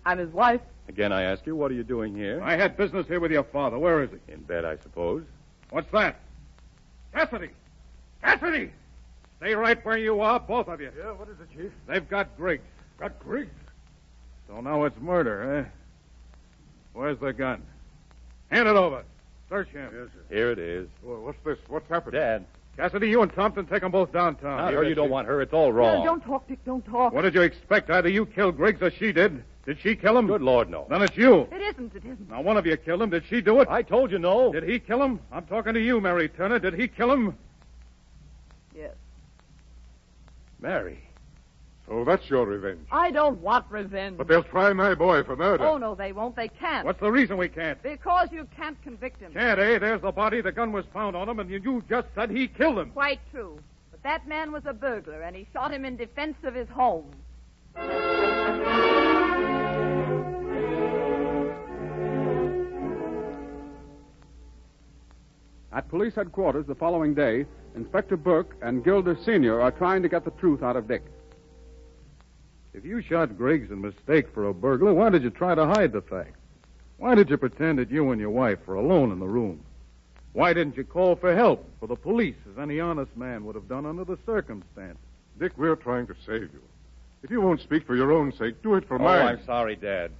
I'm his wife. Again, I ask you, what are you doing here? I had business here with your father. Where is he? In bed, I suppose. What's that? Cassidy! Cassidy! Stay right where you are, both of you. Yeah, what is it, Chief? They've got Griggs. Got Griggs? So now it's murder, eh? Where's the gun? Hand it over. Search him. Yes, sir. Here it is. Well, what's this? What's happened? Dad. Cassidy, you and Thompson take them both downtown. Not her. You don't want her. It's all wrong. No, don't talk, Dick. Don't talk. What did you expect? Either you killed Griggs or she did. Did she kill him? Good Lord, no. Then it's you. It isn't. It isn't. Now, one of you killed him. Did she do it? I told you no. Did he kill him? I'm talking to you, Mary Turner. Did he kill him? Yes. Mary. So that's your revenge. I don't want revenge. But they'll try my boy for murder. Oh, no, they won't. They can't. What's the reason we can't? Because you can't convict him. Can't, eh? There's the body. The gun was found on him, and you just said he killed him. Quite true. But that man was a burglar, and he shot him in defense of his home. At police headquarters the following day, Inspector Burke and Gilder Sr. are trying to get the truth out of Dick. If you shot Griggs in mistake for a burglar, why did you try to hide the fact? Why did you pretend that you and your wife were alone in the room? Why didn't you call for help, for the police, as any honest man would have done under the circumstances? Dick, we're trying to save you. If you won't speak for your own sake, do it for mine. I'm sorry, Dad.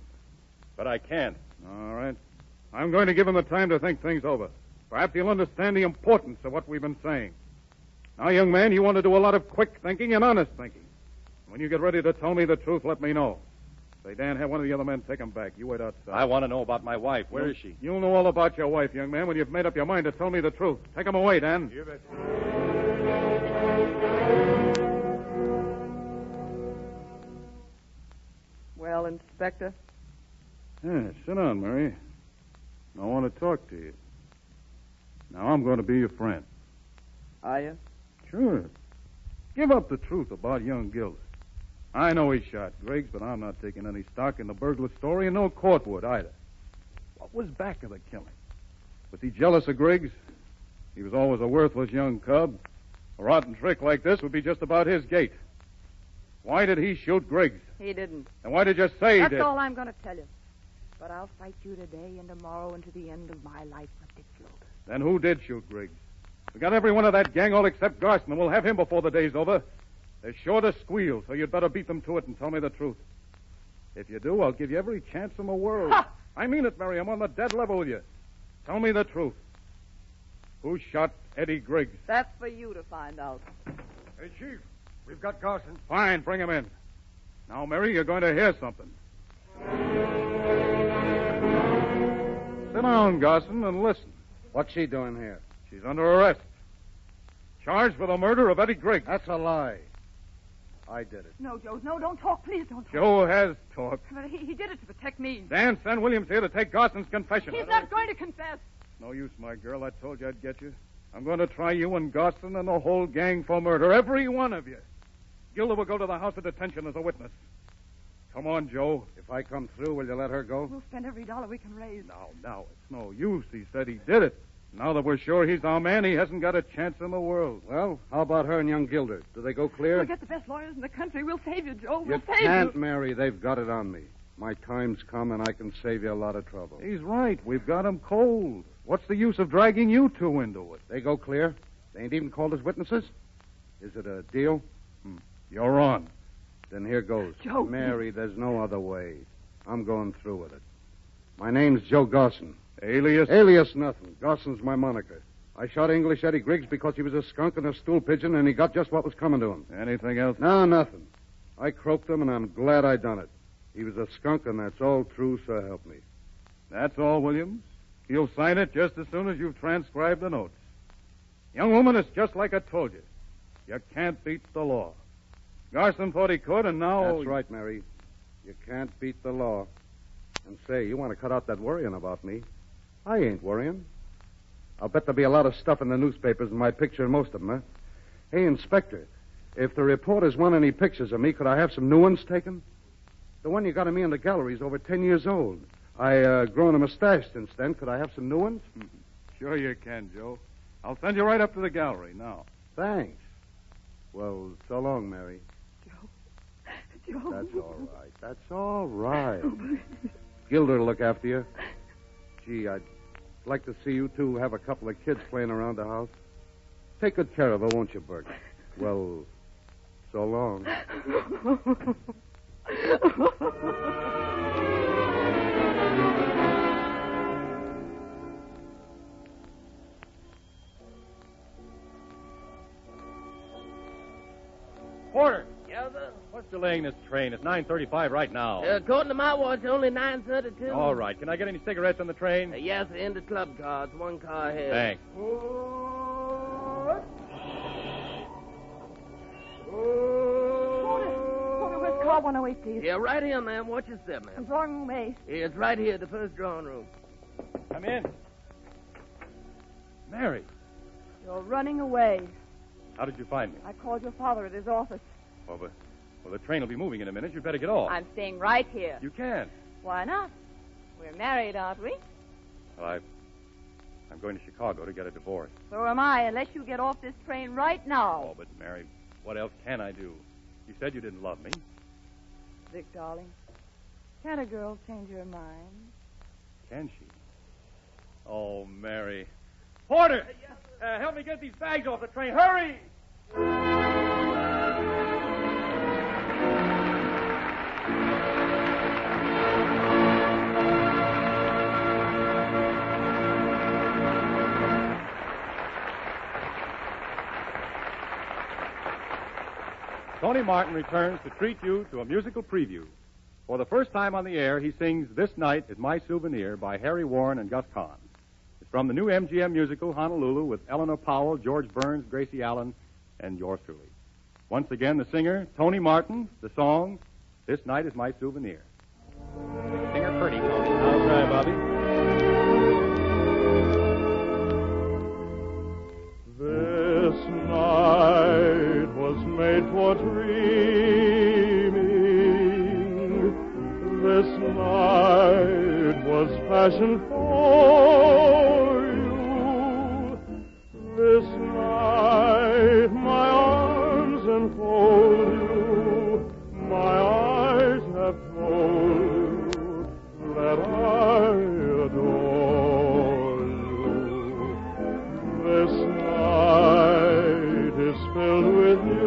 But I can't. All right. I'm going to give him the time to think things over. Perhaps he'll understand the importance of what we've been saying. Now, young man, you want to do a lot of quick thinking and honest thinking. When you get ready to tell me the truth, let me know. Say, Dan, have one of the other men take him back. You wait outside. I want to know about my wife. Where is she? You'll know all about your wife, young man, when you've made up your mind to tell me the truth. Take him away, Dan. You bet. Well, Inspector? Yeah, sit down, Mary. I want to talk to you. Now, I'm going to be your friend. Are you? Sure. Give up the truth about young Gilder. I know he shot Griggs, but I'm not taking any stock in the burglar story, and no court would either. What was back of the killing? Was he jealous of Griggs? He was always a worthless young cub. A rotten trick like this would be just about his gait. Why did he shoot Griggs? He didn't. And why did you say he did? That's all I'm going to tell you. But I'll fight you today and tomorrow and to the end of my life for Dick Gilder. Then who did shoot Griggs? We got every one of that gang, all except Garson, and we'll have him before the day's over. They're sure to squeal, so you'd better beat them to it and tell me the truth. If you do, I'll give you every chance in the world. Ha! I mean it, Mary. I'm on the dead level with you. Tell me the truth. Who shot Eddie Griggs? That's for you to find out. Hey, Chief, we've got Garson. Fine, bring him in. Now, Mary, you're going to hear something. Sit down, Garson, and listen. What's she doing here? She's under arrest. Charged with the murder of Eddie Griggs. That's a lie. I did it. No, Joe, no, don't talk. Please don't talk. Joe has talked. But he did it to protect me. Dan, send Williams here to take Garson's confession. He's not going to confess. No use, my girl. I told you I'd get you. I'm going to try you and Garson and the whole gang for murder. Every one of you. Gilder will go to the house of detention as a witness. Come on, Joe. If I come through, will you let her go? We'll spend every dollar we can raise. Now, it's no use. He said he did it. Now that we're sure he's our man, he hasn't got a chance in the world. Well, how about her and young Gilder? Do they go clear? We'll get the best lawyers in the country. We'll save you, Joe. We'll You save you. can't, Mary. They've got it on me. My time's come, and I can save you a lot of trouble. He's right. We've got him cold. What's the use of dragging you two into it? They go clear? They ain't even called as witnesses? Is it a deal? You're on. Then here goes. Joe. Mary, there's no other way. I'm going through with it. My name's Joe Garson. Alias? Alias nothing. Garson's my moniker. I shot English Eddie Griggs because he was a skunk and a stool pigeon, and he got just what was coming to him. Anything else? No, nothing. I croaked him, and I'm glad I done it. He was a skunk, and that's all true, so help me. That's all, Williams. You'll sign it just as soon as you've transcribed the notes. Young woman, it's just like I told you. You can't beat the law. Garson thought he could, and now... That's right, Mary. You can't beat the law. And say, you want to cut out that worrying about me. I ain't worrying. I'll bet there'll be a lot of stuff in the newspapers and my picture in most of them, huh? Hey, Inspector, if the reporters want any pictures of me, could I have some new ones taken? The one you got of me in the gallery is over 10 years old. I grown a mustache since then. Could I have some new ones? Sure you can, Joe. I'll send you right up to the gallery now. Thanks. Well, so long, Mary. Joe. That's all right. That's all right. Gilder will look after you. Gee, I'd like to see you two have a couple of kids playing around the house. Take good care of her, won't you, Burke? Well, so long. Porter, Yes, sir? what's delaying this train? It's 9:35 right now. According to my watch, only 9:32. All right. Can I get any cigarettes on the train? Yes, sir, in the club cars. One car ahead. Thanks. drawer 108, please. Yeah, right here, ma'am. Watch your step, ma'am. Drawing room A. Yeah, it's right here, the first drawing room. Come in. Mary, You're running away. how did you find me? I called your father at his office. Well, the train will be moving in a minute. You'd better get off. I'm staying right here. You can't. Why not? We're married, aren't we? Well, I'm going to Chicago to get a divorce. So am I, unless you get off this train right now. Oh, but Mary, what else can I do? You said you didn't love me. Vic, darling, can't a girl change her mind? Can she? Oh, Mary. Porter! Help me get these bags off the train. Hurry! Tony Martin returns to treat you to a musical preview. For the first time on the air, he sings This Night Is My Souvenir by Harry Warren and Gus Kahn. It's from the new MGM musical Honolulu with Eleanor Powell, George Burns, Gracie Allen, and yours truly. Once again, the singer, Tony Martin, the song, This Night Is My Souvenir. Sing her pretty, Tony. I'll try, Bobby. This night was made for dreaming. This night was fashioned for you. This night my arms enfold you. My eyes have told you that I adore you. This night is filled with music.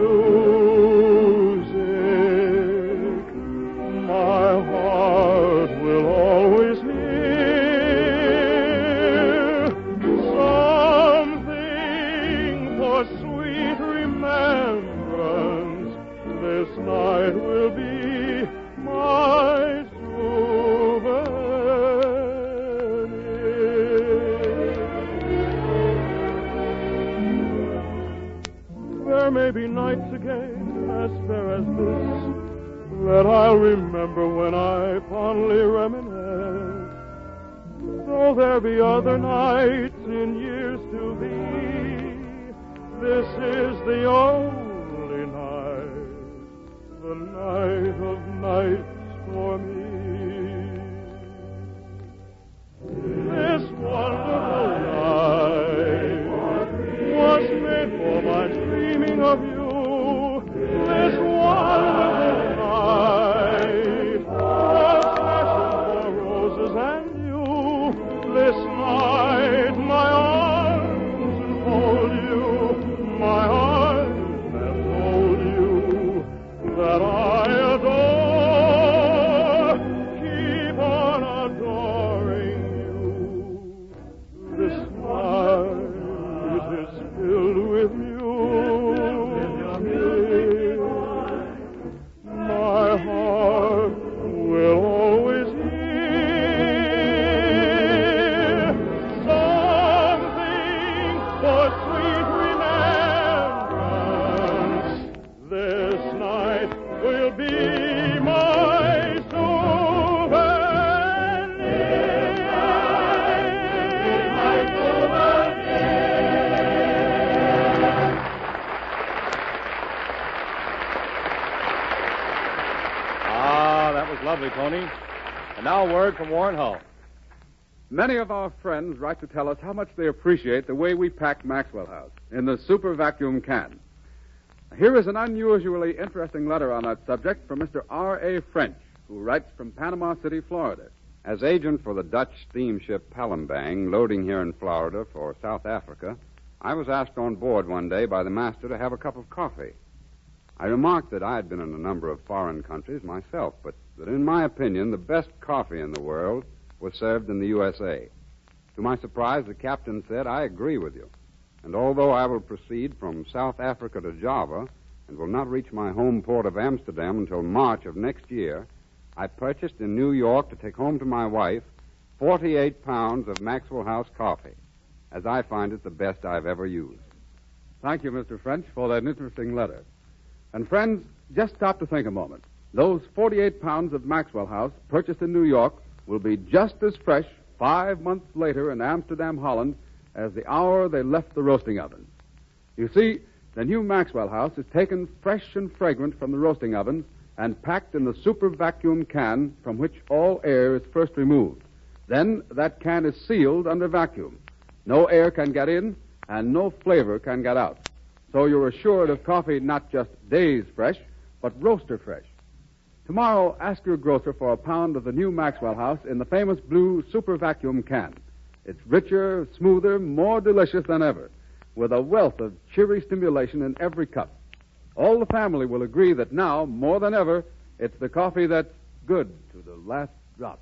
My heart will always hear something for sweet remembrance. This night will be my There may be nights again as fair as this that I'll remember when I fondly reminisce. Though there be other nights in years to be, this is the only night, the night of nights for me. This wonderful night was made for my dreaming of you. This wonderful night was fashioned for roses and you. This night my arms enfold you. My eyes have told you that I adore. Keep on adoring you. This night is filled with music. My heart will always hear something for sweet remembrance. This night will be my Lovely, Tony. And now a word from Warren Hull. Many of our friends write to tell us how much they appreciate the way we pack Maxwell House in the super vacuum can. Here is an unusually interesting letter on that subject from Mr. R.A. French, who writes from Panama City, Florida. As agent for the Dutch steamship Palembang, loading here in Florida for South Africa, I was asked on board one day by the master to have a cup of coffee. I remarked that I had been in a number of foreign countries myself, but that in my opinion the best coffee in the world was served in the USA. To my surprise, the captain said, "I agree with you. And although I will proceed from South Africa to Java and will not reach my home port of Amsterdam until March of next year, I purchased in New York to take home to my wife 48 pounds of Maxwell House coffee, as I find it the best I've ever used." Thank you, Mr. French, for that interesting letter. And friends, just stop to think a moment. Those 48 pounds of Maxwell House, purchased in New York, will be just as fresh 5 months later in Amsterdam, Holland, as the hour they left the roasting ovens. You see, the new Maxwell House is taken fresh and fragrant from the roasting ovens and packed in the super vacuum can from which all air is first removed. Then that can is sealed under vacuum. No air can get in and no flavor can get out. So you're assured of coffee not just days fresh, but roaster fresh. Tomorrow, ask your grocer for a pound of the new Maxwell House in the famous blue super vacuum can. It's richer, smoother, more delicious than ever, with a wealth of cheery stimulation in every cup. All the family will agree that now, more than ever, it's the coffee that's good to the last drop.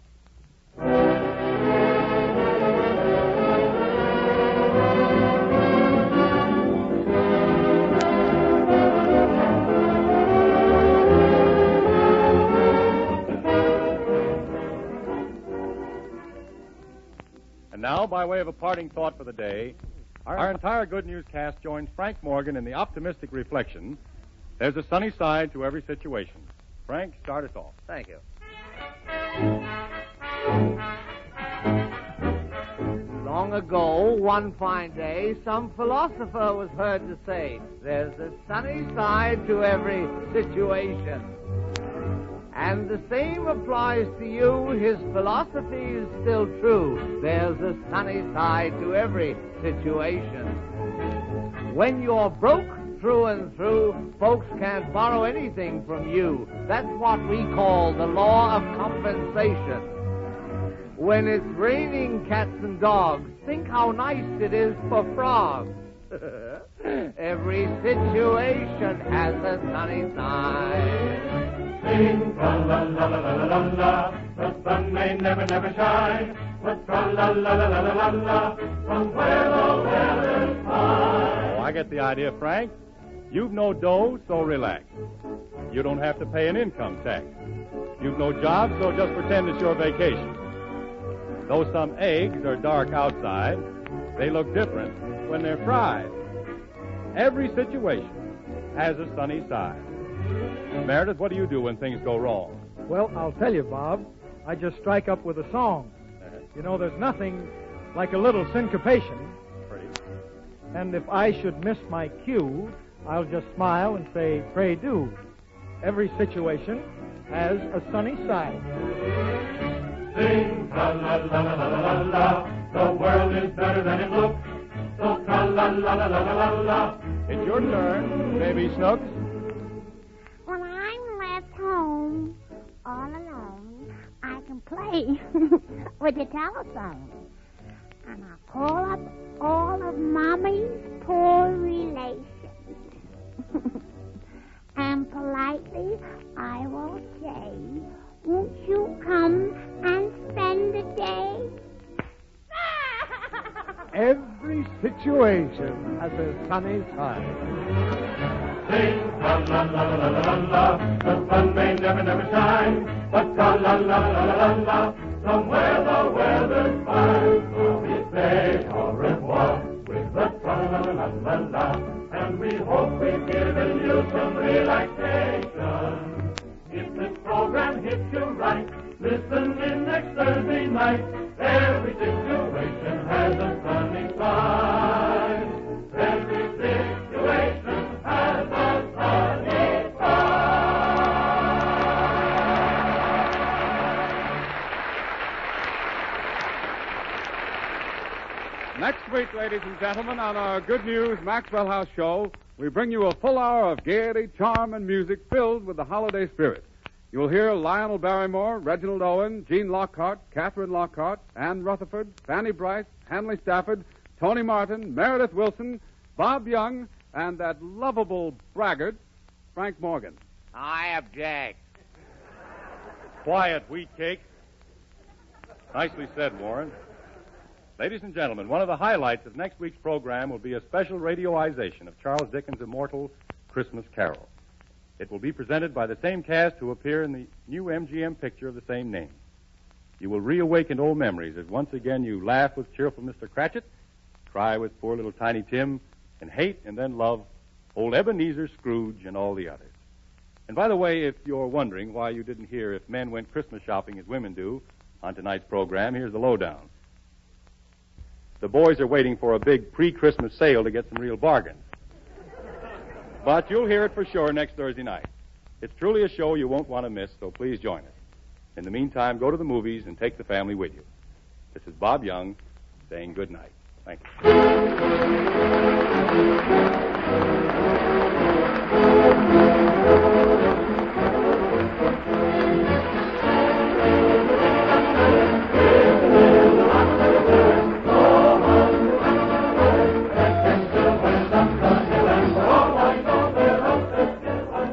Now, by way of a parting thought for the day, our entire Good News cast joins Frank Morgan in the optimistic reflection, there's a sunny side to every situation. Frank, start us off. Thank you. Long ago, one fine day, some philosopher was heard to say, there's a sunny side to every situation. And the same applies to you. His philosophy is still true. There's a sunny side to every situation. When you're broke through and through, folks can't borrow anything from you. That's what we call the law of compensation. When it's raining cats and dogs, think how nice it is for frogs. Every situation has a sunny side. Sing tra-la-la-la-la-la-la, the sun may never shine, but tra-la-la-la-la-la-la, from where the weather's fine. Oh, I get the idea, Frank. You've no dough, so relax. You don't have to pay an income tax. You've no job, so just pretend it's your vacation. Though some eggs are dark outside, they look different when they're fried. Every situation has a sunny side. Meredith, what do you do when things go wrong? Well, I'll tell you, Bob. I just strike up with a song. You know, there's nothing like a little syncopation. Pretty. And if I should miss my cue, I'll just smile and say, pray do. Every situation has a sunny side. Sing tra-la-la-la-la-la-la, the world is better than it looks. So tra-la-la-la-la-la-la. It's your turn, Baby Snooks. When I'm left home all alone, I can play with the telephone. And I call up all of Mommy's poor relations. And politely I will say, won't you come and spend the day? Every situation has a sunny side. Sing tra-la-la-la-la-la-la, the sun may never shine, but tra-la-la-la-la-la, somewhere the weather's fine. So we say au revoir with the tra-la-la-la-la, and we hope we've given you some relaxation. If this program hits you right, listen in next Thursday night. Every situation has a sunny side. Every situation has a sunny side. Next week, ladies and gentlemen, on our Good News Maxwell House show, we bring you a full hour of gaiety, charm, and music filled with the holiday spirit. You'll hear Lionel Barrymore, Reginald Owen, Gene Lockhart, Catherine Lockhart, Ann Rutherford, Fanny Bryce, Hanley Stafford, Tony Martin, Meredith Wilson, Bob Young, and that lovable braggart, Frank Morgan. I object. Quiet, wheat cakes. Nicely said, Warren. Ladies and gentlemen, one of the highlights of next week's program will be a special radioization of Charles Dickens' immortal Christmas Carol. It will be presented by the same cast who appear in the new MGM picture of the same name. You will reawaken old memories as once again you laugh with cheerful Mr. Cratchit, cry with poor little Tiny Tim, and hate and then love old Ebenezer Scrooge and all the others. And by the way, if you're wondering why you didn't hear if men went Christmas shopping as women do on tonight's program, here's the lowdown. The boys are waiting for a big pre-Christmas sale to get some real bargains. But you'll hear it for sure next Thursday night. It's truly a show you won't want to miss, so please join us. In the meantime, go to the movies and take the family with you. This is Bob Young saying good night. Thank you.